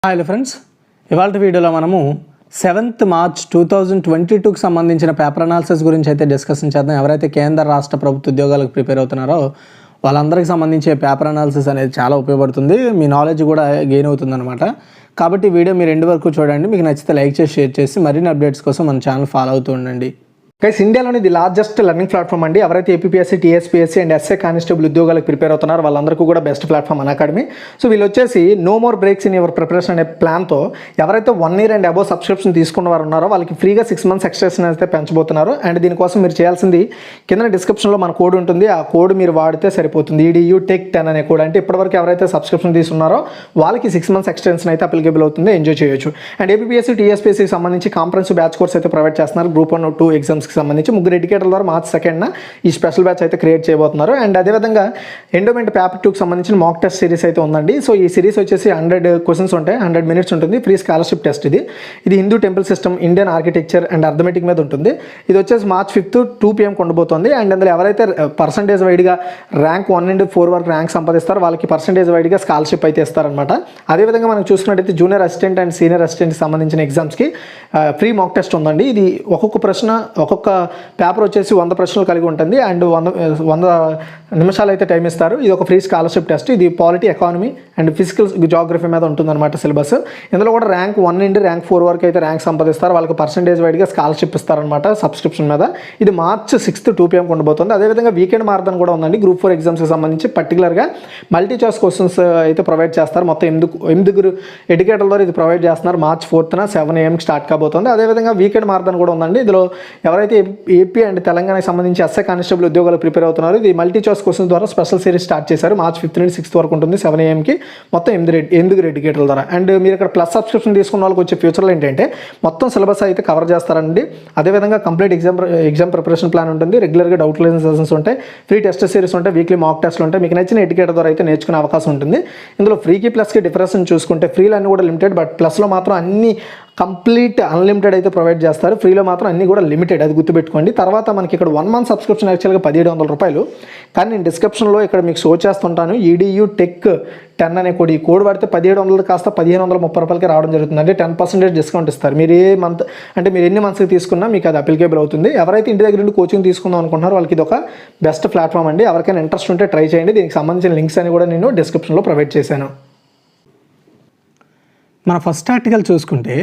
Hello friends, ఇవాళ వీడియోలో మనము 7th March 2022కి సంబంధించిన పేపర్ అనాలిసిస్ గురించి అయితే డిస్కషన్ చేద్దాం. ఎవరైతే కేంద్ర రాష్ట్ర ప్రభుత్వ ఉద్యోగాలకు ప్రిపేర్ అవుతున్నారో వాళ్ళందరికీ సంబంధించి పేపర్ అనాలిసిస్ అనేది చాలా ఉపయోగపడుతుంది. మీ నాలెడ్జ్ కూడా గెయిన్ అవుతుంది అనమాట. కాబట్టి వీడియో మీరు ఎండ్ వరకు చూడండి. మీకు నచ్చితే లైక్ చేసి షేర్ చేసి మరిన్ని అప్డేట్స్ కోసం మన ఛానల్ ఫాలో అవుతూ ఉండండి. గైస్, ఇండియాలోని ది లార్జెస్ట్ లెర్నింగ్ ప్లాట్ఫామ్ అండి. ఎవరైతే APSC, TSPSC and SA constable ఉద్యోగాలకు ప్రిపేర్ అవుతున్నారో వాళ్ళందరికీ కూడా బెస్ట్ ప్లాట్ఫామ్ అకాడమీ. సో వీళ్ళు వచ్చేసి no more breaks in your preparation అనే ప్లాన్తో ఎవరైతే 1 year అండ్ అబోవ్ సబ్స్క్రిప్షన్ తీసుకున్న వారు ఉన్నారో వాళ్ళకి ఫ్రీగా 6 months ఎక్స్టెన్షన్ అయితే పెంచబోతున్నారు. అండ్ దీనికోసం మీరు చేయాల్సింది కింద డిస్క్రిప్షన్లో మన కోడ్ ఉంటుంది. ఆ కోడ్ మీరు వాడితే సరిపోతుంది. EDU Tech 10 అనే కోడ్. అంటే ఇప్పటివరకు ఎవరైతే సబ్స్క్రిప్షన్ తీసుకున్నారో వాళ్ళకి 6 months ఎక్స్టెన్షన్ అయితే అప్లికేబుల్ అవుతుంది. ఎంజాయ్ చేయొచ్చు. అండ్ ఏపీఎస్సీ, టీఎస్పీఎస్సీకి సంబంధించి కాంప్రహెన్సివ్ బ్యాచ్ కోర్స్ అయితే ప్రొవైడ్ చేస్తున్నారు. Group 1, 2 ఎగ్జామ్స్కి సంబంధించి ముగ్గురు ఎడ్యుకేటర్ల ద్వారా March 2nd ఈ స్పెషల్ బ్యాచ్ అయితే క్రియేట్ చేయబోతున్నారు. అండ్ అదేవిధంగా ఎండోమెంట్ పేపర్ 2కి సంబంధించిన మాక్ టెస్ట్ సిరీస్ అయితే ఉందండి. సో ఈ సిరీస్ వచ్చేసి 100 questions ఉంటాయి, 100 minutes ఉంటుంది. ఫ్రీ స్కాలర్షిప్ టెస్ట్ ఇది Hindu temple system, Indian architecture and arithmetic మీద ఉంటుంది. ఇది వచ్చేసి March 5th 2 PM ఉండబోతుంది. అండ్ అందులో ఎవరైతే పర్సంటేజ్ వైడ్గా ర్యాంక్ 1 నుండి 4 వరకు ర్యాంక్ సంపాదిస్తారో వాళ్ళకి పర్సంటేజ్ వైడ్గా స్కాలర్షిప్ అయితే ఇస్తారనమాట. అదేవిధంగా మనం చూసుకున్నట్టయితే జూనియర్ అసిస్టెంట్ అండ్ సీనియర్ అసిస్టెంట్కి సంబంధించిన ఎగ్జామ్స్కి ఫ్రీ మాక్ టెస్ట్ ఉందండి. ఇది ఒక్కొక్క పేపర్ వచ్చేసి 100 ప్రశ్నలు కలిగి ఉంటుంది. అండ్ 100 నిమిషాలు అయితే టైం ఇస్తారు. ఇది ఒక ఫ్రీ స్కాలర్షిప్ టెస్ట్. ఇది polity, economy and physical Geography మీద ఉంటుందన్నమాట సిలబస్. ఇందులో కూడా ర్యాంక్ 1 నుండి ర్యాంక్ 4 వరకు అయితే ర్యాంక్ సంపాదిస్తారు. వాళ్ళకి పర్సంటేజ్ వైడ్గా స్కాలర్షిప్ ఇస్తారనమాట సబ్స్క్రిప్షన్ మీద. ఇది March 6th 2 PM ఉండబోతుంది. అదేవిధంగా వీకెండ్ మారథాన్ కూడా ఉందండి. Group 4 ఎగ్జామ్స్కి సంబంధించి పర్టికులర్గా మల్టీ చాయిస్ క్వశ్చన్స్ అయితే ప్రొవైడ్ చేస్తారు. మొత్తం 8 ఎడ్యుకేటర్ల ద్వారా ఇది ప్రొవైడ్ చేస్తున్నారు. March 4th 7 AM స్టార్ట్ కాబోతుంది. అదేవిధంగా వీకెండ్ మారథాన్ కూడా ఉందండి. ఇందులో ఎవరైతే ఏపీ అండ్ తెలంగాణకి సంబంధించి ఎస్ఏ కానిస్టేబుల్ ఉద్యోగాలు ప్రిపేర్ అవుతున్నారు, ఇది మల్టీ చాయిస్ క్వశ్చన్స్ ద్వారా స్పెషల్ సిరీస్ స్టార్ట్ చేశారు. March 5th నుండి 6th వరకు ఉంటుంది. 7 AMకి మొత్తం 8 ఎడ్యుకేటర్ల ద్వారా. అండ్ మీరు ఇక్కడ ప్లస్ సబ్స్క్రిప్షన్ తీసుకున్న వాళ్ళకి వచ్చే ఫ్యూచర్లో ఏంటంటే మొత్తం సిలబస్ అయితే కవర్ చేస్తారండి. అదేవిధంగా కంప్లీట్ ఎగ్జామ్ ప్రిపరేషన్ ప్లాన్ ఉంటుంది. రెగ్యులర్గా డౌట్ క్లియరెన్స్ సెషన్స్ ఉంటాయి. ఫ్రీ టెస్ట్ సిరీస్ ఉంటాయి. వీక్లీ మాక్ టెస్ట్లు ఉంటాయి. మీకు నచ్చిన ఎడ్యుకేటర్ ద్వారా అయితే నేర్చుకునే అవకాశం ఉంటుంది. ఇందులో ఫ్రీకి ప్లస్కి డిఫరెన్స్ చూసుకుంటే ఫ్రీలో అన్ని కూడా లిమిటెడ్, బట్ ప్లస్లో మాత్రం అన్ని కంప్లీట్ అన్లిమిటెడ్ అయితే ప్రొవైడ్ చేస్తారు. ఫ్రీలో మాత్రం అన్నీ కూడా లిమిటెడ్, అది గుర్తుపెట్టుకోండి. తర్వాత మనకి ఇక్కడ 1 month సబ్స్క్రిప్షన్ యాక్చువల్గా 1700 రూపాయలు. కానీ నేను డిస్క్రిప్షన్లో ఇక్కడ మీకు షో చేస్తుంటాను. EDU Tech 10 అనే కోడ్. ఈ కోడ్ వాడితే 1700 కాస్త 1530 రూపాయలకి రావడం జరుగుతుంది. అంటే 10% డిస్కౌంట్ ఇస్తారు. మీరు ఏ మంత్ అంటే మీరు ఎన్ని మంత్స్కి తీసుకున్నా మీకు అది అప్లికేబుల్ అవుతుంది. ఎవరైతే ఇంటి దగ్గర నుండి కోచింగ్ తీసుకుందాం అనుకుంటున్నారో వాళ్ళకి ఇది ఒక బెస్ట్ ప్లాట్ఫామ్ అండి. ఎవరికైనా ఇంట్రెస్ట్ ఉంటే ట్రై చేయండి. దీనికి సంబంధించిన లింక్స్ అని కూడా నేను డిస్క్రిప్షన్లో ప్రొవైడ్ చేశాను. మన ఫస్ట్ ఆర్టికల్ చూసుకుంటే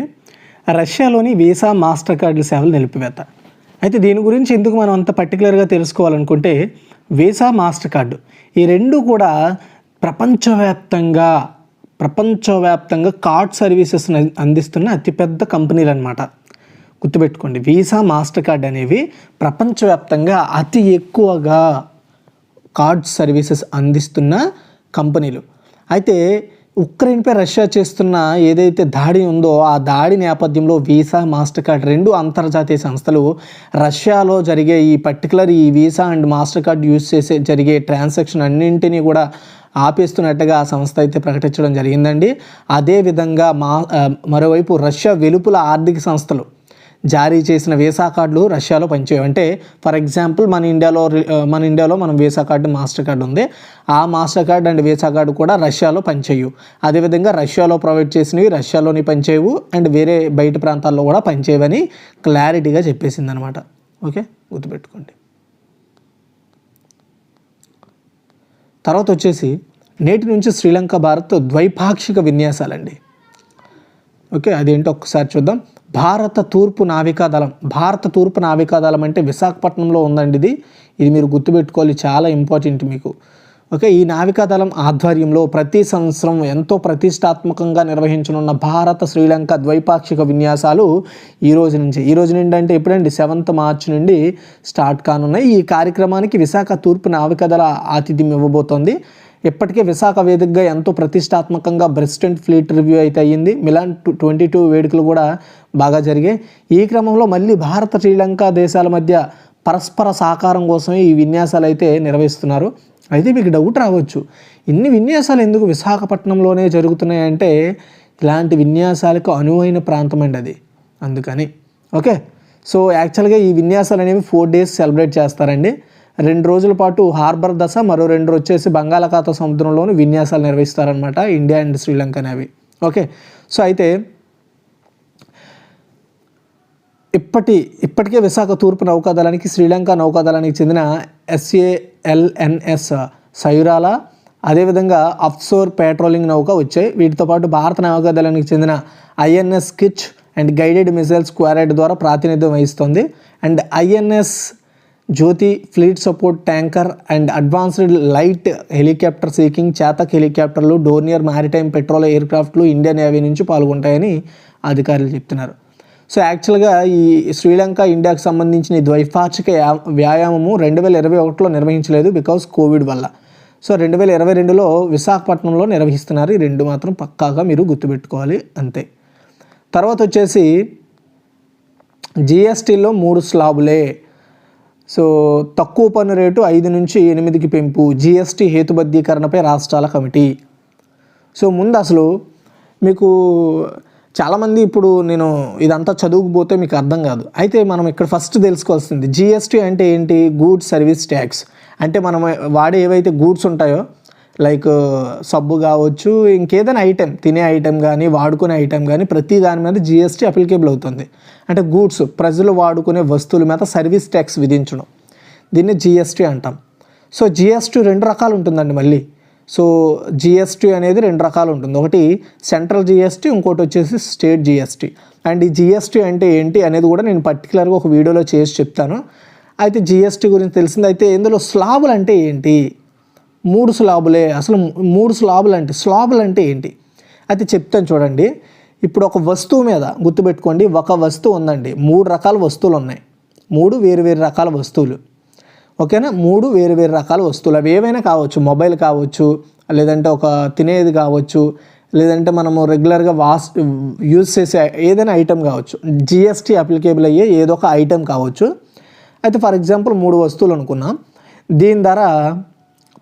రష్యాలోని వీసా, మాస్టర్ కార్డుల సేవలు నిలిపివేత. అయితే దీని గురించి ఎందుకు మనం అంత పర్టికులర్గా తెలుసుకోవాలనుకుంటే వీసా, మాస్టర్ కార్డు ఈ రెండు కూడా ప్రపంచవ్యాప్తంగా కార్డ్ సర్వీసెస్ అందిస్తున్న అతిపెద్ద కంపెనీలు అనమాట. గుర్తుపెట్టుకోండి, వీసా, మాస్టర్ కార్డ్ అనేవి ప్రపంచవ్యాప్తంగా అతి ఎక్కువగా కార్డ్ సర్వీసెస్ అందిస్తున్న కంపెనీలు. అయితే ఉక్రెయిన్పై రష్యా చేస్తున్న ఏదైతే దాడి ఉందో ఆ దాడి నేపథ్యంలో వీసా, మాస్టర్ కార్డ్ రెండు అంతర్జాతీయ సంస్థలు రష్యాలో జరిగే ఈ visa and master card use చేసే జరిగే ట్రాన్సాక్షన్ అన్నింటినీ కూడా ఆపేస్తున్నట్టుగా ఆ సంస్థ అయితే ప్రకటించడం జరిగిందండి. అదేవిధంగా మరోవైపు రష్యా వెలుపల ఆర్థిక సంస్థలు జారీ చేసిన వీసా కార్డులు రష్యాలో పనిచేయవు. అంటే ఫర్ ఎగ్జాంపుల్ మన ఇండియాలో మనం వీసా కార్డు, మాస్టర్ కార్డు ఉంది. ఆ master card and visa card కూడా రష్యాలో పనిచేయవు. అదేవిధంగా రష్యాలో ప్రొవైడ్ చేసినవి రష్యాలోని పనిచేయవు అండ్ వేరే బయట ప్రాంతాల్లో కూడా పనిచేయవని క్లారిటీగా చెప్పేసింది అనమాట. ఓకే, గుర్తుపెట్టుకోండి. తర్వాత వచ్చేసి నేటి నుంచి శ్రీలంక, భారత్ ద్వైపాక్షిక విన్యాసాలండి. ఓకే, అదేంటో ఒక్కసారి చూద్దాం. భారత తూర్పు నావికాదళం అంటే విశాఖపట్నంలో ఉందండి. ఇది మీరు గుర్తుపెట్టుకోవాలి, చాలా ఇంపార్టెంట్ మీకు. ఓకే, ఈ నావికాదళం ఆధ్వర్యంలో ప్రతి సంవత్సరం ఎంతో ప్రతిష్టాత్మకంగా నిర్వహించనున్న భారత శ్రీలంక ద్వైపాక్షిక విన్యాసాలు ఈ రోజు నుండి అంటే ఎప్పుడండి 7th March నుండి స్టార్ట్ కానున్నాయి. ఈ కార్యక్రమానికి విశాఖ తూర్పు నావికాదళ ఆతిథ్యం ఇవ్వబోతోంది. ఇప్పటికే విశాఖ వేదికగా ఎంతో ప్రతిష్టాత్మకంగా బ్రెస్టెంట్ ఫ్లీట్ రివ్యూ అయితే అయ్యింది. మిలాన్ 22 వేడుకలు కూడా బాగా జరిగాయి. ఈ క్రమంలో మళ్ళీ భారత, శ్రీలంక దేశాల మధ్య పరస్పర సహకారం కోసమే ఈ విన్యాసాలు అయితే నిర్వహిస్తున్నారు. అయితే మీకు డౌట్ రావచ్చు, ఇన్ని విన్యాసాలు ఎందుకు విశాఖపట్నంలోనే జరుగుతున్నాయంటే ఇలాంటి విన్యాసాలకు అనువైన ప్రాంతం అండి అది, అందుకని. ఓకే, సో యాక్చువల్గా ఈ విన్యాసాలు అనేవి 4 days సెలబ్రేట్ చేస్తారండి. 2 రోజుల పాటు హార్బర్ దశ, మరో 2 వచ్చేసి బంగాళాఖాత సముద్రంలోని విన్యాసాలు నిర్వహిస్తారనమాట ఇండియా అండ్ శ్రీలంక అనేవి. ఓకే, సో అయితే ఇప్పటికే విశాఖ తూర్పు నౌకాదళానికి శ్రీలంక నౌకాదళానికి చెందిన SALNS సయురాల, అదేవిధంగా అఫ్షోర్ పెట్రోలింగ్ నౌక వచ్చాయి. వీటితో పాటు భారత నౌకాదళానికి చెందిన INS Kirch and guided missile squad ద్వారా ప్రాతినిధ్యం వహిస్తుంది. And INS Jyoti fleet support tanker and advanced light helicopter Sea King Chetak హెలికాప్టర్లు, డోర్నియర్ మ్యారిటైమ్ పెట్రోల్ ఎయిర్క్రాఫ్ట్లు ఇండియన్ నేవీ నుంచి పాల్గొంటాయని అధికారులు చెప్తున్నారు. సో యాక్చువల్గా ఈ శ్రీలంక ఇండియాకు సంబంధించిన ఈ ద్వైపాక్షిక వ్యాయామము 2021లో నిర్వహించలేదు బికాజ్ కోవిడ్ వల్ల. సో 2022లో విశాఖపట్నంలో నిర్వహిస్తున్నారు. ఈ రెండు మాత్రం పక్కాగా మీరు గుర్తుపెట్టుకోవాలి అంతే. తర్వాత వచ్చేసి GSTలో 3 స్లాబులే. సో తక్కువ పన్ను రేటు 5 నుంచి 8కి పెంపు, GST హేతుబద్ధీకరణపై రాష్ట్రాల కమిటీ. సో ముందు అసలు మీకు చాలామంది ఇప్పుడు నేను ఇదంతా చదువుకుపోతే మీకు అర్థం కాదు. అయితే మనం ఇక్కడ ఫస్ట్ తెలుసుకోవాల్సింది GST అంటే ఏంటి? Goods service tax. అంటే మనం వాడే ఏవైతే గూడ్స్ ఉంటాయో లైక్ సబ్బు కావచ్చు, ఇంకేదైనా ఐటెం, తినే ఐటెం కానీ వాడుకునే ఐటెం కానీ ప్రతి దాని మీద GST అప్లికేబుల్ అవుతుంది. అంటే గూడ్స్ ప్రజలు వాడుకునే వస్తువుల మీద సర్వీస్ ట్యాక్స్ విధించడం, దీన్ని GST అంటాం. సో GST 2 రకాలు ఉంటుందండి మళ్ళీ. సో GST అనేది 2 రకాలు ఉంటుంది. ఒకటి సెంట్రల్ GST, ఇంకోటి వచ్చేసి స్టేట్ GST. అండ్ ఈ GST అంటే ఏంటి అనేది కూడా నేను పర్టికులర్గా ఒక వీడియోలో చేసి చెప్తాను. అయితే GST గురించి తెలిసింది. అయితే ఇందులో స్లాబులు అంటే ఏంటి? 3 స్లాబులే. అసలు 3 స్లాబులు అంటే ఏంటి అయితే చెప్తాను చూడండి. ఇప్పుడు ఒక వస్తువు మీద గుర్తుపెట్టుకోండి, ఒక వస్తువు ఉందండి, 3 రకాల వస్తువులు ఉన్నాయి, 3 వేరు రకాల వస్తువులు. ఓకేనా? 3 వేరు రకాల వస్తువులు. అవి ఏవైనా కావచ్చు, మొబైల్ కావచ్చు, లేదంటే ఒక తినేది కావచ్చు, లేదంటే మనము రెగ్యులర్గా యూజ్ చేసే ఏదైనా ఐటెం కావచ్చు. GST అప్లికేబుల్ అయ్యే ఏదో ఒక ఐటెం కావచ్చు. అయితే ఫర్ ఎగ్జాంపుల్ 3 వస్తువులు అనుకున్నాం. దీని ధర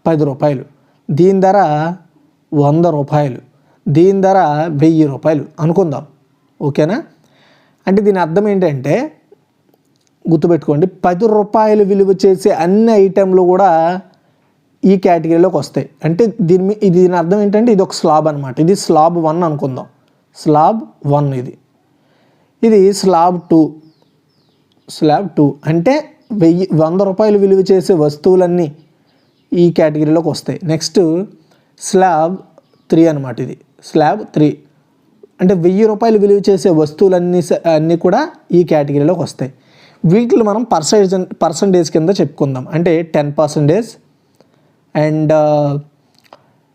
10 రూపాయలు, దీని ధర 100 రూపాయలు, దీని ధర 1000 రూపాయలు అనుకుందాం. ఓకేనా? అంటే దీని అర్థం ఏంటంటే గుర్తుపెట్టుకోండి, 10 రూపాయలు విలువ చేసే అన్ని ఐటెంలు కూడా ఈ కేటగిరీలోకి వస్తాయి. అంటే దీని అర్థం ఏంటంటే ఇది ఒక స్లాబ్ అనమాట. ఇది స్లాబ్ 1 అనుకుందాం. స్లాబ్ 1 ఇది స్లాబ్ 2 అంటే 100 రూపాయలు విలువ చేసే వస్తువులన్నీ ఈ కేటగిరీలోకి వస్తాయి. నెక్స్ట్ స్లాబ్ 3 అనమాట. ఇది స్లాబ్ 3 అంటే 1000 రూపాయలు విలువ చేసే వస్తువులన్నీ కూడా ఈ కేటగిరీలోకి వస్తాయి. వీటిని మనం పర్సంటేజ్ కింద చెప్పుకుందాం. అంటే 10% అండ్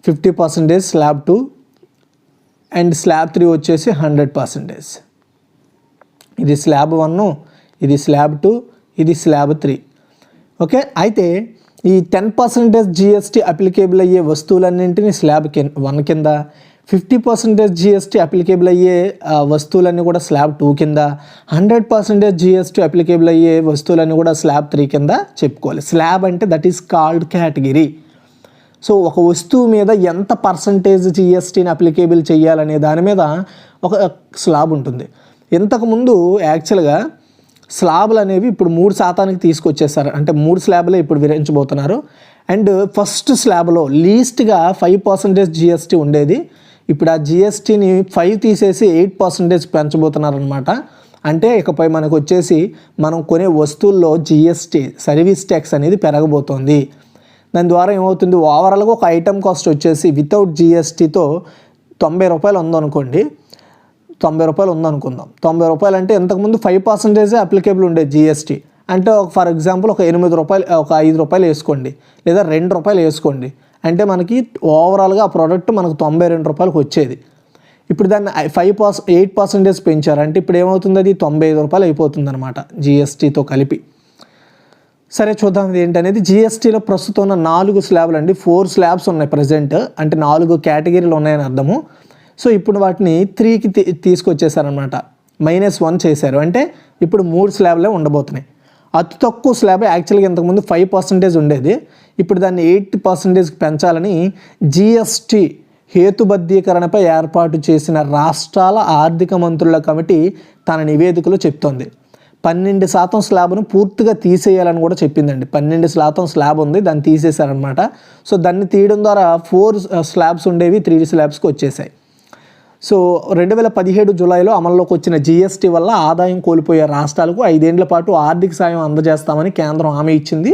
50% స్లాబ్ 2 అండ్ స్లాబ్ 3 వచ్చేసి 100%. ఇది స్లాబ్ 1, ఇది స్లాబ్ 2, ఇది స్లాబ్ 3. ఓకే? అయితే ఈ 10% GST అప్లికేబుల్ అయ్యే వస్తువులన్నింటినీ స్లాబ్ 1 కింద, 50% GST అప్లికేబుల్ అయ్యే వస్తువులన్నీ కూడా స్లాబ్ 2 కింద, 100% GST అప్లికేబుల్ అయ్యే వస్తువులన్నీ కూడా స్లాబ్ 3 కింద చెప్పుకోవాలి. స్లాబ్ అంటే that is called category. So ఒక వస్తువు మీద ఎంత పర్సంటేజ్ GSTని అప్లికేబుల్ చేయాలనే దాని మీద ఒక స్లాబ్ ఉంటుంది. ఇంతకుముందు యాక్చువల్గా స్లాబులు అనేవి ఇప్పుడు 3% తీసుకొచ్చేసారు. అంటే 3 స్లాబులే ఇప్పుడు విధించబోతున్నారు. అండ్ ఫస్ట్ స్లాబ్లో లీస్ట్గా 5% GST ఉండేది. ఇప్పుడు ఆ GSTని 5 తీసేసి 8% పెంచబోతున్నారు అనమాట. అంటే ఇకపై మనకు వచ్చేసి మనం కొనే వస్తువుల్లో GST సర్వీస్ ట్యాక్స్ అనేది పెరగబోతోంది. దాని ద్వారా ఏమవుతుంది, ఓవరాల్గా ఒక ఐటమ్ కాస్ట్ వచ్చేసి వితౌట్ GSTతో 90 రూపాయలు ఉందనుకోండి. 90 రూపాయలు ఉందనుకుందాం. 90 రూపాయలు అంటే ఇంతకుముందు 5% అప్లికేబుల్ ఉండేది GST. అంటే ఫర్ ఎగ్జాంపుల్ ఒక 8 రూపాయలు, ఒక 5 రూపాయలు వేసుకోండి, లేదా 2 రూపాయలు వేసుకోండి. అంటే మనకి ఓవరాల్గా ఆ ప్రోడక్ట్ మనకు 92 రూపాయలకు వచ్చేది. ఇప్పుడు దాన్ని 8% పెంచారు. అంటే ఇప్పుడు ఏమవుతుంది, అది 95 రూపాయలు అయిపోతుంది అనమాట GSTతో కలిపి. సరే చూద్దాం ఇది ఏంటనేది. GSTలో ప్రస్తుతం ఉన్న 4 స్లాబ్లు అండి. 4 స్లాబ్స్ ఉన్నాయి ప్రజెంట్. అంటే 4 కేటగిరీలు ఉన్నాయని అర్థము. సో ఇప్పుడు వాటిని 3కి తీసుకొచ్చేసారనమాట. -1 చేశారు. అంటే ఇప్పుడు 3 స్లాబ్లే ఉండబోతున్నాయి. అతి తక్కువ స్లాబ్ యాక్చువల్గా ఇంతకుముందు 5% ఉండేది. ఇప్పుడు దాన్ని 8% పెంచాలని GST హేతుబద్ధీకరణపై ఏర్పాటు చేసిన రాష్ట్రాల ఆర్థిక మంత్రుల కమిటీ తన నివేదికలో చెప్తోంది. 12% స్లాబ్ను పూర్తిగా తీసేయాలని కూడా చెప్పిందండి. 12% స్లాబ్ ఉంది, దాన్ని తీసేశారనమాట. సో దాన్ని తీయడం ద్వారా 4 స్లాబ్స్ ఉండేవి 3 స్లాబ్స్కి వచ్చేసాయి. సో 2017 జూలైలో అమల్లోకి వచ్చిన జీఎస్టీ వల్ల ఆదాయం కోల్పోయే రాష్ట్రాలకు 5 ఏళ్ల పాటు ఆర్థిక సాయం అందజేస్తామని కేంద్రం హామీ ఇచ్చింది.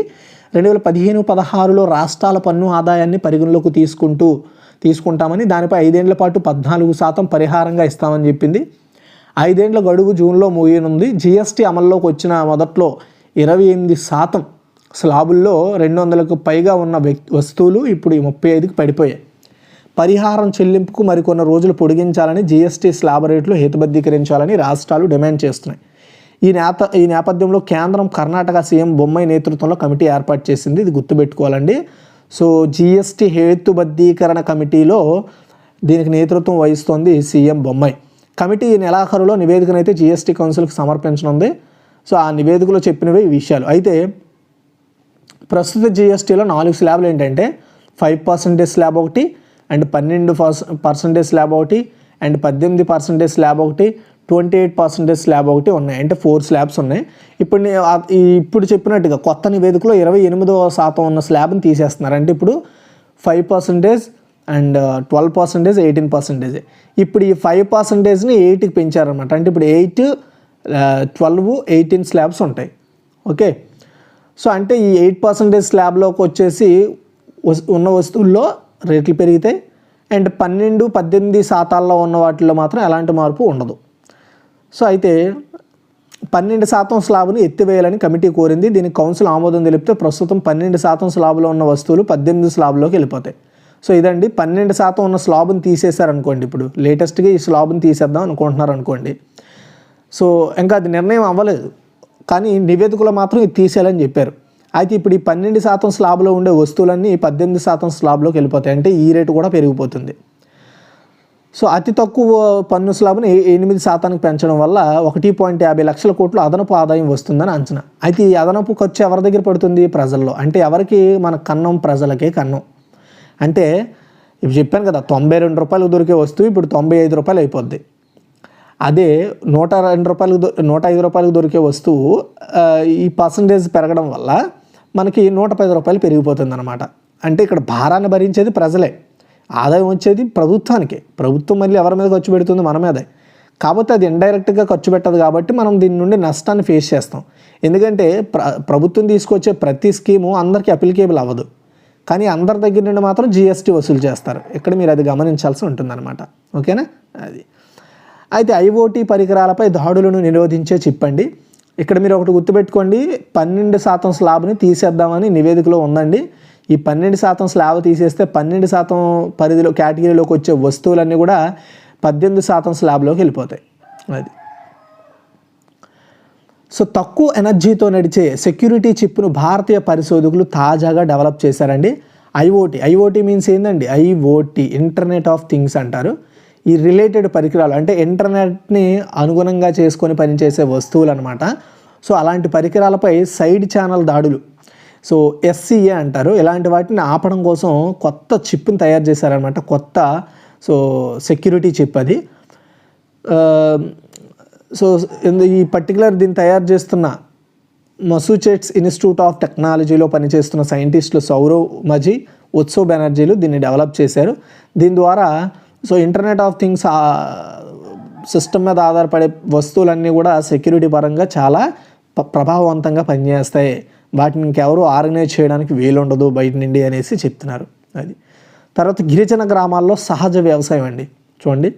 2015-16లో రాష్ట్రాల పన్ను ఆదాయాన్ని పరిగణలోకి తీసుకుంటామని, దానిపై 5 ఏళ్ల పాటు 14% పరిహారంగా ఇస్తామని చెప్పింది. 5 ఏళ్ల గడువు జూన్లో ముగియనుంది. జీఎస్టీ అమల్లోకి వచ్చిన మొదట్లో 28% స్లాబుల్లో 200కు పైగా ఉన్న వస్తువులు ఇప్పుడు 35కి పడిపోయాయి. పరిహారం చెల్లింపుకు మరికొన్ని రోజులు పొడిగించాలని, జీఎస్టీ స్లాబ్ రేట్లు హేతుబద్ధీకరించాలని రాష్ట్రాలు డిమాండ్ చేస్తున్నాయి. ఈ నేపథ్యంలో కేంద్రం కర్ణాటక సీఎం బొమ్మాయి నేతృత్వంలో కమిటీ ఏర్పాటు చేసింది. ఇది గుర్తుపెట్టుకోవాలండి. సో జీఎస్టీ హేతుబద్ధీకరణ కమిటీలో దీనికి నేతృత్వం వహిస్తోంది సీఎం బొమ్మాయి. కమిటీ ఈ నెలాఖరులో నివేదికనైతే జీఎస్టీ కౌన్సిల్కి సమర్పించనుంది. సో ఆ నివేదికలో చెప్పినవి ఈ విషయాలు. అయితే ప్రస్తుత జీఎస్టీలో 4 స్లాబ్లు ఏంటంటే 5% స్లాబ్ ఒకటి, అండ్ 12% స్లాబ్ ఒకటి, అండ్ 18% స్లాబ్ ఒకటి, 28% స్లాబ్ ఒకటి ఉన్నాయి. అంటే 4 స్లాబ్స్ ఉన్నాయి. ఇప్పుడు చెప్పినట్టుగా కొత్త నివేదికలో 28% ఉన్న స్లాబ్ని తీసేస్తున్నారు. అంటే ఇప్పుడు 5% అండ్ 12%, 18%. ఇప్పుడు ఈ 5%ని 8కి పెంచారనమాట. అంటే ఇప్పుడు 8, 12, 18 స్లాబ్స్ ఉంటాయి. ఓకే. సో అంటే ఈ 8% స్లాబ్లోకి వచ్చేసి ఉన్న వస్తువుల్లో రేట్లు పెరిగితే, అండ్ 12, 18% ఉన్న వాటిల్లో మాత్రం ఎలాంటి మార్పు ఉండదు. సో అయితే 12% స్లాబ్ని ఎత్తివేయాలని కమిటీ కోరింది. దీనికి కౌన్సిల్ ఆమోదం తెలిపితే ప్రస్తుతం 12% స్లాబ్లో ఉన్న వస్తువులు 18 స్లాబ్లోకి వెళ్ళిపోతాయి. సో ఇదండి, 12% ఉన్న స్లాబ్ని తీసేశారనుకోండి. ఇప్పుడు లేటెస్ట్గా ఈ స్లాబ్ని తీసేద్దాం అనుకుంటున్నారు అనుకోండి. సో ఇంకా అది నిర్ణయం అవ్వలేదు, కానీ నివేదికలో మాత్రం ఇది తీసేయాలని చెప్పారు. అయితే ఇప్పుడు ఈ 12% స్లాబ్లో ఉండే వస్తువులన్నీ 18% స్లాబ్లోకి వెళ్ళిపోతాయి. అంటే ఈ రేటు కూడా పెరిగిపోతుంది. సో అతి తక్కువ పన్ను స్లాబ్ని 8% పెంచడం వల్ల 1.50 లక్షల కోట్లు అదనపు ఆదాయం వస్తుందని అంచనా. అయితే ఈ అదనపు ఖర్చు ఎవరి దగ్గర పడుతుంది? ప్రజల్లో. అంటే ఎవరికి? మన కన్నం, ప్రజలకే కన్నం. అంటే ఇప్పుడు చెప్పాను కదా, 92 రూపాయలకు దొరికే వస్తువు ఇప్పుడు 95 రూపాయలు అయిపోద్ది. అదే 105 రూపాయలకు దొరికే వస్తువు ఈ పర్సంటేజ్ పెరగడం వల్ల మనకి 110 రూపాయలు పెరిగిపోతుంది అనమాట. అంటే ఇక్కడ భారాన్ని భరించేది ప్రజలే, ఆదాయం వచ్చేది ప్రభుత్వానికి. ప్రభుత్వం మళ్ళీ ఎవరి మీద ఖర్చు పెడుతుంది? మన మీదే. కాకపోతే అది ఇండైరెక్ట్గా ఖర్చు పెట్టదు కాబట్టి మనం దీని నుండి నష్టాన్ని ఫేస్ చేస్తాం. ఎందుకంటే ప్రభుత్వం తీసుకొచ్చే ప్రతి స్కీము అందరికీ అప్లికేబుల్ అవ్వదు, కానీ అందరి దగ్గర నుండి మాత్రం జీఎస్టీ వసూలు చేస్తారు. ఇక్కడ మీరు అది గమనించాల్సి ఉంటుందన్నమాట. ఓకేనా? అది అయితే ఐఓటీ పరికరాలపై దాడులను నిరోధించే చిప్ అండి. ఇక్కడ మీరు ఒకటి గుర్తుపెట్టుకోండి, 12% స్లాబ్ని తీసేద్దామని నివేదికలో ఉందండి. ఈ 12% స్లాబ్ తీసేస్తే 12% పరిధిలో కేటగిరీలోకి వచ్చే వస్తువులన్నీ కూడా 18% స్లాబ్లోకి వెళ్ళిపోతాయి. అది. సో తక్కువ ఎనర్జీతో నడిచే సెక్యూరిటీ చిప్ను భారతీయ పరిశోధకులు తాజాగా డెవలప్ చేశారండి. ఐఓటీ మీన్స్ ఏంటండి? ఐఓటీ ఇంటర్నెట్ ఆఫ్ థింగ్స్ అంటారు. ఈ రిలేటెడ్ పరికరాలు అంటే ఇంటర్నెట్ని అనుగుణంగా చేసుకొని పనిచేసే వస్తువులు అనమాట. సో అలాంటి పరికరాలపై సైడ్ ఛానల్ దాడులు, సో SCA అంటారు, ఇలాంటి వాటిని ఆపడం కోసం కొత్త చిప్ని తయారు చేశారనమాట. కొత్త సెక్యూరిటీ చిప్ అది. సో ఈ పర్టికులర్ దీన్ని తయారు చేస్తున్న మసూచెట్స్ ఇన్స్టిట్యూట్ ఆఫ్ టెక్నాలజీలో పనిచేస్తున్న సైంటిస్టులు సౌరవ్ మజీ, ఉత్సవ్ బెనర్జీలు దీన్ని డెవలప్ చేశారు. దీని ద్వారా ఇంటర్నెట్ ఆఫ్ థింగ్స్ సిస్టమ్ మీద ఆధారపడే వస్తువులన్నీ కూడా సెక్యూరిటీ పరంగా చాలా ప్రభావవంతంగా పనిచేస్తాయి. వాటిని ఇంకెవరు ఆర్గనైజ్ చేయడానికి వీలుండదు బయట నుండి అనేసి చెప్తున్నారు. అది. తర్వాత గిరిజన గ్రామాల్లో సహజ వ్యవసాయం అండి. చూడండి,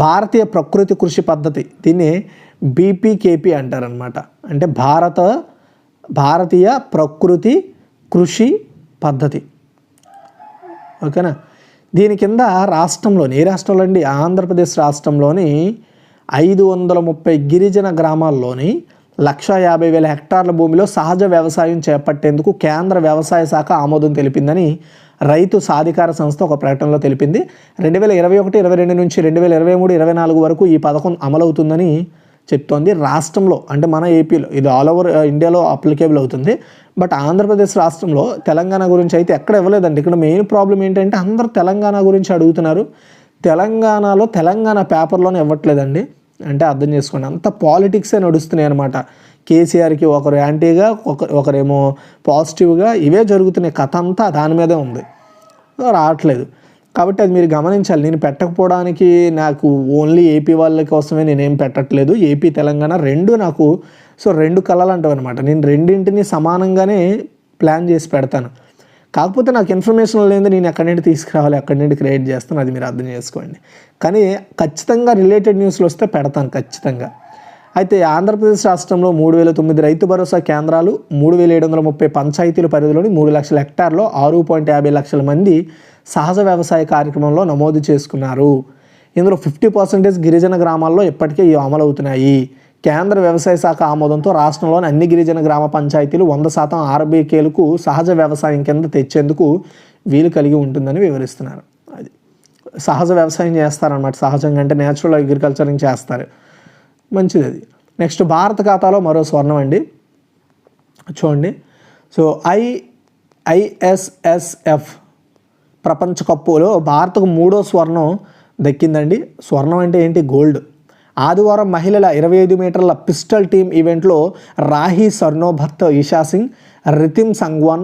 భారతీయ ప్రకృతి కృషి పద్ధతి, దీన్ని BPKP అంటారనమాట. అంటే భారతీయ ప్రకృతి కృషి పద్ధతి. ఓకేనా? దీని కింద రాష్ట్రంలోని, ఏ రాష్ట్రంలో అండి? ఆంధ్రప్రదేశ్ రాష్ట్రంలోని 530 గిరిజన గ్రామాల్లోని 150,000 హెక్టార్ల భూమిలో సహజ వ్యవసాయం చేపట్టేందుకు కేంద్ర వ్యవసాయ శాఖ ఆమోదం తెలిపిందని రైతు సాధికార సంస్థ ఒక ప్రకటనలో తెలిపింది. 2021-22 నుంచి 2023-24 వరకు ఈ పథకం అమలవుతుందని చెప్తోంది. రాష్ట్రంలో అంటే మన ఏపీలో, ఇది ఆల్ ఓవర్ ఇండియాలో అప్లికేబుల్ అవుతుంది. బట్ ఆంధ్రప్రదేశ్ రాష్ట్రంలో తెలంగాణ గురించి అయితే ఎక్కడ ఇవ్వలేదండి. ఇక్కడ మెయిన్ ప్రాబ్లం ఏంటంటే అందరూ తెలంగాణ గురించి అడుగుతున్నారు. తెలంగాణలో తెలంగాణ పేపర్లోనే ఇవ్వట్లేదండి. అంటే అర్థం చేసుకోండి, అంత పాలిటిక్సే నడుస్తున్నాయి అనమాట. కేసీఆర్కి ఒకరు యాంటీగా, ఒకరేమో పాజిటివ్గా, ఇవే జరుగుతున్నాయి. కథ అంతా దాని మీదే ఉంది, రావట్లేదు. కాబట్టి అది మీరు గమనించాలి. నేను పెట్టకపోవడానికి నాకు ఓన్లీ ఏపీ వాళ్ళ కోసమే నేనేం పెట్టట్లేదు. ఏపీ తెలంగాణ రెండు నాకు రెండు కళలు అంటావు అనమాట. నేను రెండింటిని సమానంగానే ప్లాన్ చేసి పెడతాను. కాకపోతే నాకు ఇన్ఫర్మేషన్ లేదు, నేను ఎక్కడి నుండి తీసుకురావాలి, ఎక్కడి నుండి క్రియేట్ చేస్తాను, అది మీరు అర్థం చేసుకోండి. కానీ ఖచ్చితంగా రిలేటెడ్ న్యూస్లు వస్తే పెడతాను ఖచ్చితంగా. అయితే ఆంధ్రప్రదేశ్ రాష్ట్రంలో 3009 రైతు భరోసా కేంద్రాలు, 3730 పంచాయతీల పరిధిలోని 3 లక్షల హెక్టార్లో 6.50 లక్షల మంది సహజ వ్యవసాయ కార్యక్రమంలో నమోదు చేసుకున్నారు. ఇందులో 50% గిరిజన గ్రామాల్లో ఇప్పటికే ఇవి అమలవుతున్నాయి. కేంద్ర వ్యవసాయ శాఖ ఆమోదంతో రాష్ట్రంలోని అన్ని గిరిజన గ్రామ పంచాయతీలు 100% ఆర్బీకేలకు సహజ వ్యవసాయం కింద తెచ్చేందుకు వీలు కలిగి ఉంటుందని వివరిస్తున్నారు. అది సహజ వ్యవసాయం చేస్తారన్నమాట. సహజంగా అంటే న్యాచురల్ అగ్రికల్చరింగ్ చేస్తారు. మంచిది అది. నెక్స్ట్ భారత ఖాతాలో మరో స్వర్ణం అండి, చూడండి. ఐఎస్ఎస్ఎఫ్ ప్రపంచ కప్పులో భారత్కు 3వ స్వర్ణం దక్కిందండి. స్వర్ణం అంటే ఏంటి? గోల్డ్. ఆదివారం మహిళల 25 మీటర్ల పిస్టల్ టీమ్ ఈవెంట్లో రాహి సర్నోబత్, ఈషా సింగ్, రితిమ్ సంగ్వాన్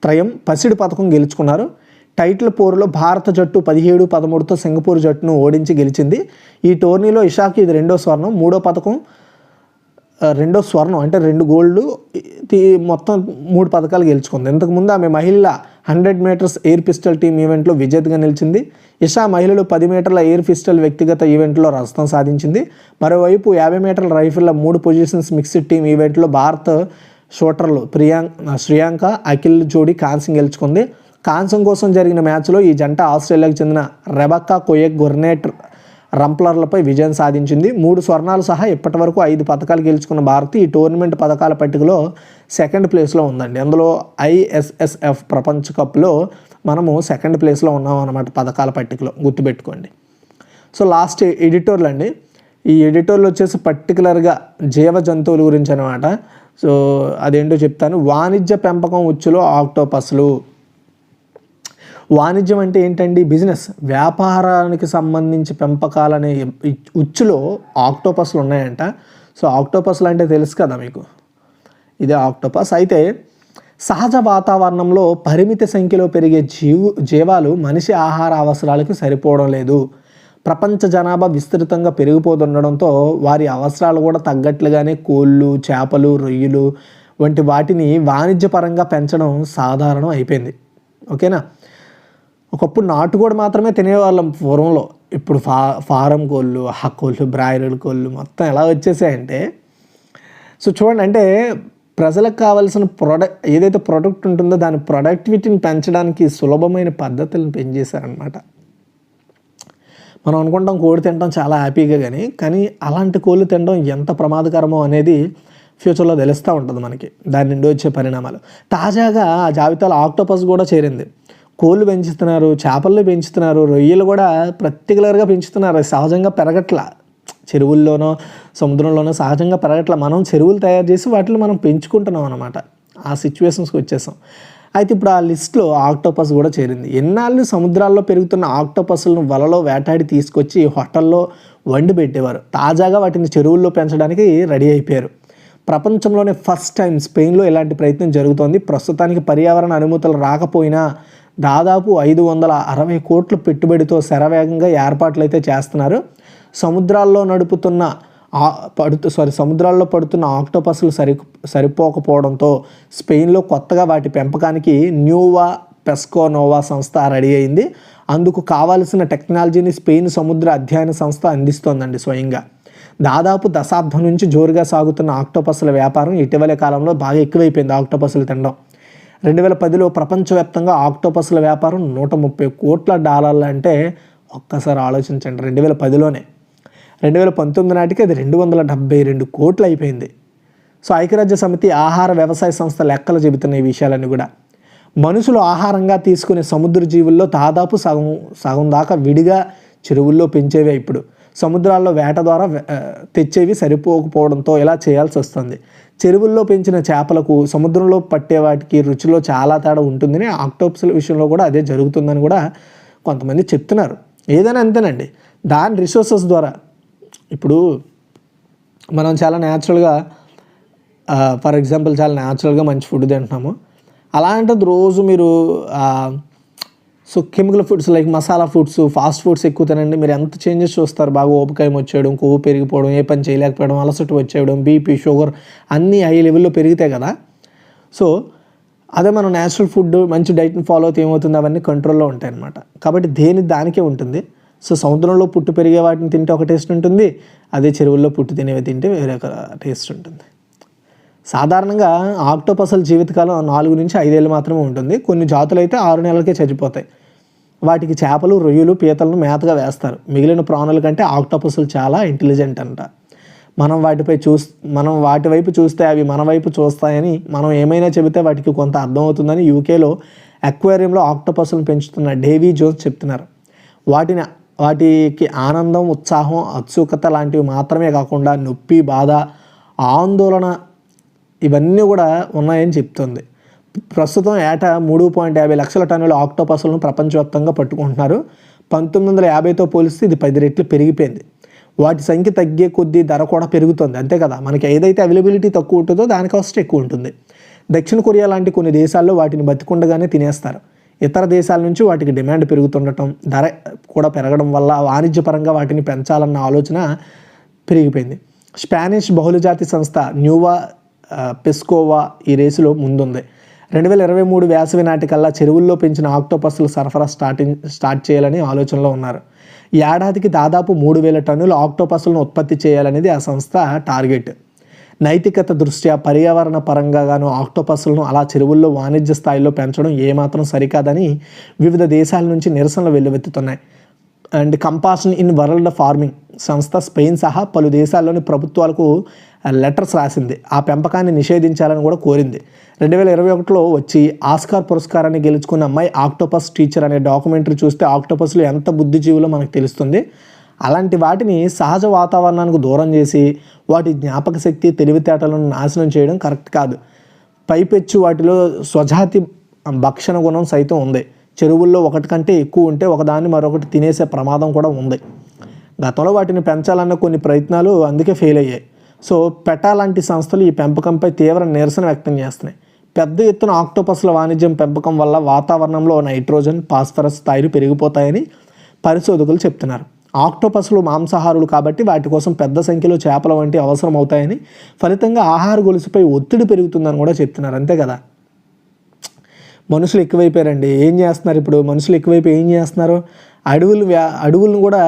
త్రయం పసిడి పథకం గెలుచుకున్నారు. టైటిల్ పోరులో భారత జట్టు 17-13తో సింగపూర్ జట్టును ఓడించి గెలిచింది. ఈ టోర్నీలో ఇషాకి ఇది రెండో స్వర్ణం, రెండో స్వర్ణం అంటే 2 గోల్డ్, మొత్తం 3 పథకాలు గెలుచుకుంది. ఇంతకుముందు ఆమె మహిళల 100 మీటర్స్ ఎయిర్ పిస్టల్ టీమ్ ఈవెంట్లో విజేతగా నిలిచింది. ఇషా మహిళలు 10 మీటర్ల ఎయిర్ పిస్టల్ వ్యక్తిగత ఈవెంట్లో రజతం సాధించింది. మరోవైపు 50 మీటర్ల రైఫిల్ల 3 పొజిషన్స్ మిక్స్డ్ టీమ్ ఈవెంట్లో భారత షూటర్లు శ్రియాంక, అఖిల్ జోడీ కాంస్యం గెలుచుకుంది. కాంస్యం కోసం జరిగిన మ్యాచ్లో ఈ జంట ఆస్ట్రేలియాకు చెందిన రెబక్కా కొయెక్ గొర్నెట్ రంప్లర్లపై విజయం సాధించింది. 3 స్వర్ణాలు సహా ఇప్పటి వరకు 5 పథకాలు గెలుచుకున్న భారత్ ఈ టోర్నమెంట్ పథకాల పట్టికలో సెకండ్ ప్లేస్లో ఉందండి. అందులో ఐఎస్ఎస్ఎఫ్ ప్రపంచ కప్లో మనము సెకండ్ ప్లేస్లో ఉన్నాం అన్నమాట పథకాల పట్టికలో, గుర్తుపెట్టుకోండి. లాస్ట్ ఎడిటోర్లు అండి. ఈ ఎడిటోర్లు వచ్చేసి పర్టికులర్గా జీవ జంతువుల గురించి అనమాట. అదేంటో చెప్తాను. వాణిజ్య పెంపకం ఉచ్చులో ఆక్టోపస్లు. వాణిజ్యం అంటే ఏంటండి? బిజినెస్, వ్యాపారానికి సంబంధించి పెంపకాలనే ఉచ్చులో ఆక్టోపస్లు ఉన్నాయంట. ఆక్టోపస్లు అంటే తెలుసు కదా మీకు, ఇదే ఆక్టోపస్. అయితే సహజ వాతావరణంలో పరిమిత సంఖ్యలో పెరిగే జీవాలు మనిషి ఆహార అవసరాలకు సరిపోవడం లేదు. ప్రపంచ జనాభా విస్తృతంగా పెరిగిపోతుండడంతో వారి అవసరాలు కూడా తగ్గట్లుగానే కోళ్ళు, చేపలు, రొయ్యలు వంటి వాటిని వాణిజ్యపరంగా పెంచడం సాధారణం అయిపోయింది. ఓకేనా? ఒకప్పుడు నాటుకోడి మాత్రమే తినేవాళ్ళం పూర్వంలో. ఇప్పుడు ఫారం కోళ్ళు, కోళ్ళు, బ్రాయిలర్ కోళ్ళు మొత్తం ఎలా వచ్చేసాయంటే, చూడండి, అంటే ప్రజలకు కావాల్సిన ఏదైతే ప్రొడక్ట్ ఉంటుందో దాని ప్రొడక్టివిటీని పెంచడానికి సులభమైన పద్ధతులను పెంచేశారనమాట. మనం అనుకుంటాం కోడి తినడం చాలా హ్యాపీగా, కానీ అలాంటి కోళ్ళు తినడం ఎంత ప్రమాదకరమో అనేది ఫ్యూచర్లో తెలుస్తూ ఉంటుంది మనకి, దాని నుండి వచ్చే పరిణామాలు. తాజాగా ఆ జాబితాలో ఆక్టోపస్ కూడా చేరింది. కోళ్ళు పెంచుతున్నారు, చేపలు పెంచుతున్నారు, రొయ్యలు కూడా పర్టికులర్గా పెంచుతున్నారు. సహజంగా పెరగట్లా, చెరువుల్లోనో సముద్రంలోనో సహజంగా పెరగట్లా. మనం చెరువులు తయారు చేసి వాటిని మనం పెంచుకుంటున్నాం అనమాట. ఆ సిచ్యువేషన్స్కి వచ్చేసాం. అయితే ఇప్పుడు ఆ లిస్ట్లో ఆక్టోపస్ కూడా చేరింది. ఎన్నాళ్ళు సముద్రాల్లో పెరుగుతున్న ఆక్టోపస్లను వలలో వేటాడి తీసుకొచ్చి హోటల్లో వండి పెట్టేవారు. తాజాగా వాటిని చెరువుల్లో పెంచడానికి రెడీ అయిపోయారు. ప్రపంచంలోనే ఫస్ట్ టైం స్పెయిన్లో ఇలాంటి ప్రయత్నం జరుగుతోంది. ప్రస్తుతానికి పర్యావరణ అనుమతులు రాకపోయినా దాదాపు 560 కోట్ల పెట్టుబడితో శరవేగంగా ఏర్పాట్లు అయితే చేస్తున్నారు. సముద్రాల్లో పడుతున్న ఆక్టోపస్లు సరిపోకపోవడంతో స్పెయిన్లో కొత్తగా వాటి పెంపకానికి న్యూవా పెస్కోనోవా సంస్థ రెడీ అయింది. అందుకు కావాల్సిన టెక్నాలజీని స్పెయిన్ సముద్ర అధ్యయన సంస్థ అందిస్తోందండి స్వయంగా. దాదాపు దశాబ్దం నుంచి జోరుగా సాగుతున్న ఆక్టోపస్ల వ్యాపారం ఇటీవల కాలంలో బాగా ఎక్కువైపోయింది. ఆక్టోపస్లు తినడం. 2010లో ప్రపంచవ్యాప్తంగా ఆక్టోపస్ల వ్యాపారం $130 కోట్ల అంటే ఒక్కసారి ఆలోచించండి. 2010లోనే. 2019 నాటికి అది 272 కోట్లు అయిపోయింది. ఐక్యరాజ్య సమితి ఆహార వ్యవసాయ సంస్థ లెక్కలు చెబుతున్న ఈ విషయాలన్నీ కూడా. మనుషులు ఆహారంగా తీసుకునే సముద్ర జీవుల్లో దాదాపు సగం దాకా విడిగా చెరువుల్లో పెంచేవే. ఇప్పుడు సముద్రాల్లో వేట ద్వారా తెచ్చేవి సరిపోకపోవడంతో ఇలా చేయాల్సి వస్తుంది. చెరువుల్లో పెంచిన చేపలకు సముద్రంలో పట్టే వాటికి రుచిలో చాలా తేడా ఉంటుందని, ఆక్టోపస్ల విషయంలో కూడా అదే జరుగుతుందని కూడా కొంతమంది చెప్తున్నారు. ఏదైనా అంతేనండి, దాని రిసోర్సెస్ ద్వారా ఇప్పుడు మనం చాలా న్యాచురల్గా, ఫర్ ఎగ్జాంపుల్ చాలా న్యాచురల్గా మంచి ఫుడ్ తింటున్నాము. అలాంటిది రోజు మీరు so chemical foods like masala foods, fast foods ఎక్కువ తినండి. మీరు ఎంత చేంజెస్ చూస్తారు, బాగా ఊబకాయం వచ్చేయడం, కొవ్వు పెరిగిపోవడం, ఏ పని చేయలేకపోవడం, అలసట వచ్చేయడం, బీపీ, షుగర్ అన్నీ హై లెవెల్లో పెరిగితే కదా. సో అదే మనం న్యాచురల్ ఫుడ్, మంచి డైట్ని ఫాలో అయితే ఏమవుతుంది, అవన్నీ కంట్రోల్లో ఉంటాయి అన్నమాట. కాబట్టి దానికే ఉంటుంది. సో సముద్రంలో పుట్టు పెరిగే వాటిని తింటే ఒక టేస్ట్ ఉంటుంది, అదే చెరువుల్లో పుట్టు తినేవి తింటే వేరే ఒక టేస్ట్ ఉంటుంది. సాధారణంగా ఆక్టోపస్ల జీవితకాలం 4 నుంచి 5 ఏళ్ళు మాత్రమే ఉంటుంది. కొన్ని జాతులు అయితే 6 నెలలకే చచ్చిపోతాయి. వాటికి చేపలు, రొయ్యలు, పీతలను మేతగా వేస్తారు. మిగిలిన ప్రాణుల కంటే ఆక్టోపస్లు చాలా ఇంటెలిజెంట్ అంట. మనం వాటి వైపు చూస్తే అవి మన వైపు చూస్తాయని, మనం ఏమైనా చెబితే వాటికి కొంత అర్థమవుతుందని యూకేలో అక్వేరియంలో ఆక్టోపస్లను పెంచుతున్న డేవీ జోన్స్ చెప్తున్నారు. వాటికి ఆనందం, ఉత్సాహం, ఉత్సుకత లాంటివి మాత్రమే కాకుండా నొప్పి, బాధ, ఆందోళన ఇవన్నీ కూడా ఉన్నాయని చెప్తుంది. ప్రస్తుతం ఏటా 3.50 లక్షల టన్నుల ఆక్టోపస్లను ప్రపంచవ్యాప్తంగా పట్టుకుంటున్నారు. 1950తో పోలిస్తే ఇది 10 రెట్లు పెరిగిపోయింది. వాటి సంఖ్య తగ్గే కొద్దీ ధర కూడా పెరుగుతుంది. అంతే కదా, మనకి ఏదైతే అవైలబిలిటీ తక్కువ ఉంటుందో దాని కాస్ట్ ఎక్కువ ఉంటుంది. దక్షిణ కొరియా లాంటి కొన్ని దేశాల్లో వాటిని బతికుండగానే తినేస్తారు. ఇతర దేశాల నుంచి వాటికి డిమాండ్ పెరుగుతుండటం, ధర కూడా పెరగడం వల్ల వాణిజ్యపరంగా వాటిని పెంచాలన్న ఆలోచన పెరిగిపోయింది. స్పానిష్ బహుళజాతి సంస్థ న్యూవా పెస్కోవా ఈ రేసులో ముందుంది. 2023 వేసవి నాటికల్లా చెరువుల్లో పెంచిన ఆక్టోపస్ల సరఫరా స్టార్ట్ చేయాలని ఆలోచనలో ఉన్నారు. ఏడాదికి దాదాపు 3,000 టన్నుల ఆక్టోపస్లను ఉత్పత్తి చేయాలనేది ఆ సంస్థ టార్గెట్. నైతికత దృష్ట్యా, పర్యావరణ పరంగాను ఆక్టోపస్లను అలా చెరువుల్లో వాణిజ్య స్థాయిలో పెంచడం ఏమాత్రం సరికాదని వివిధ దేశాల నుంచి నిరసనలు వెల్లువెత్తుతున్నాయి. And Compassion in World Farming సంస్థ స్పెయిన్ సహా పలు దేశాల్లోని ప్రభుత్వాలకు లెటర్స్ రాసింది. ఆ పెంపకాన్ని నిషేధించాలని కూడా కోరింది. 2021లో వచ్చి ఆస్కార్ పురస్కారాన్ని గెలుచుకున్న మై ఆక్టోపస్ టీచర్ అనే డాక్యుమెంటరీ చూస్తే ఆక్టోపస్లు ఎంత బుద్ధిజీవులో మనకు తెలుస్తుంది. అలాంటి వాటిని సహజ వాతావరణానికి దూరం చేసి వాటి జ్ఞాపక శక్తి, తెలివితేటలను నాశనం చేయడం కరెక్ట్ కాదు. పైపెచ్చు వాటిలో స్వజాతి భక్షణ గుణం సైతం ఉంది. చెరువుల్లో ఒకటి కంటే ఎక్కువ ఉంటే ఒకదాన్ని మరొకటి తినేసే ప్రమాదం కూడా ఉంది. గతంలో వాటిని పెంచాలన్న కొన్ని ప్రయత్నాలు అందుకే ఫెయిల్ అయ్యాయి. సో పెటా లాంటి సంస్థలు ఈ పెంపకంపై తీవ్ర నిరసన వ్యక్తం చేస్తున్నాయి. పెద్ద ఎత్తున ఆక్టోపస్ల వాణిజ్యం పెంపకం వల్ల వాతావరణంలో నైట్రోజన్, ఫాస్ఫరస్ స్థాయిలు పెరిగిపోతాయని పరిశోధకులు చెప్తున్నారు. ఆక్టోపస్లు మాంసాహారులు కాబట్టి వాటి కోసం పెద్ద సంఖ్యలో చేపల వంటి అవసరం అవుతాయని, ఫలితంగా ఆహార గొలుసుపై ఒత్తిడి పెరుగుతుందని కూడా చెప్తున్నారు. అంతే కదా, మనుషులు ఎక్కువైపోయారండి. ఏం చేస్తున్నారు ఇప్పుడు, మనుషులు ఎక్కువైపోయి ఏం చేస్తున్నారు, అడవులను కూడా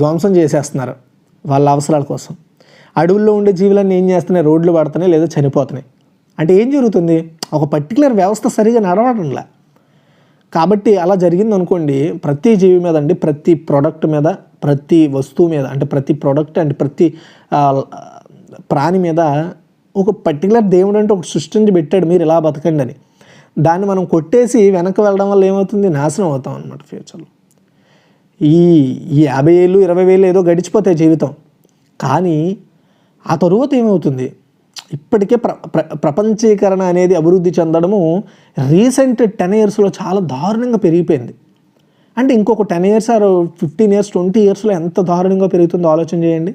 ధ్వంసం చేసేస్తున్నారు వాళ్ళ అవసరాల కోసం. అడవుల్లో ఉండే జీవులన్నీ ఏం చేస్తున్నాయి, రోడ్లు పడుతున్నాయి లేదా చనిపోతున్నాయి. అంటే ఏం జరుగుతుంది, ఒక పర్టికులర్ వ్యవస్థ సరిగా నడవడంలా. కాబట్టి అలా జరిగింది అనుకోండి, ప్రతి జీవి మీద అండి, ప్రతి ప్రోడక్ట్ మీద, ప్రతి వస్తువు మీద, అంటే ప్రతి ప్రోడక్ట్ అండ్ ప్రతి ప్రాణి మీద ఒక పర్టికులర్ దేవుడు అంటే ఒక సృష్టించి పెట్టాడు, మీరు ఇలా బతకండి అని. దాన్ని మనం కొట్టేసి వెనక్కి వెళ్ళడం వల్ల ఏమవుతుంది, నాశనం అవుతాం అనమాట ఫ్యూచర్లో. ఈ 50 ఏళ్ళు 20 ఏళ్ళు ఏదో గడిచిపోతాయి జీవితం. కానీ ఆ తరువాత ఏమవుతుంది, ఇప్పటికే ప్రపంచీకరణ అనేది అభివృద్ధి చెందడము రీసెంట్ 10 ఇయర్స్లో చాలా దారుణంగా పెరిగిపోయింది. అంటే ఇంకొక 10 ఇయర్స్ ఆర్ 15 ఇయర్స్ 20 ఇయర్స్లో ఎంత దారుణంగా పెరుగుతుందో ఆలోచన చేయండి.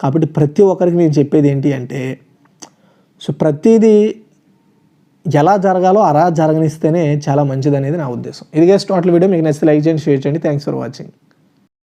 కాబట్టి ప్రతి ఒక్కరికి నేను చెప్పేది ఏంటి అంటే, ప్రతిదీ ఎలా జరగాలో అలా జరగనిస్తేనే చాలా మంచిది అనేది నా ఉద్దేశం. ఇది గైస్ టోటల్ వీడియో. మీకు నచ్చితే లైక్ చేయండి, షేర్ చేయండి. Thanks for watching.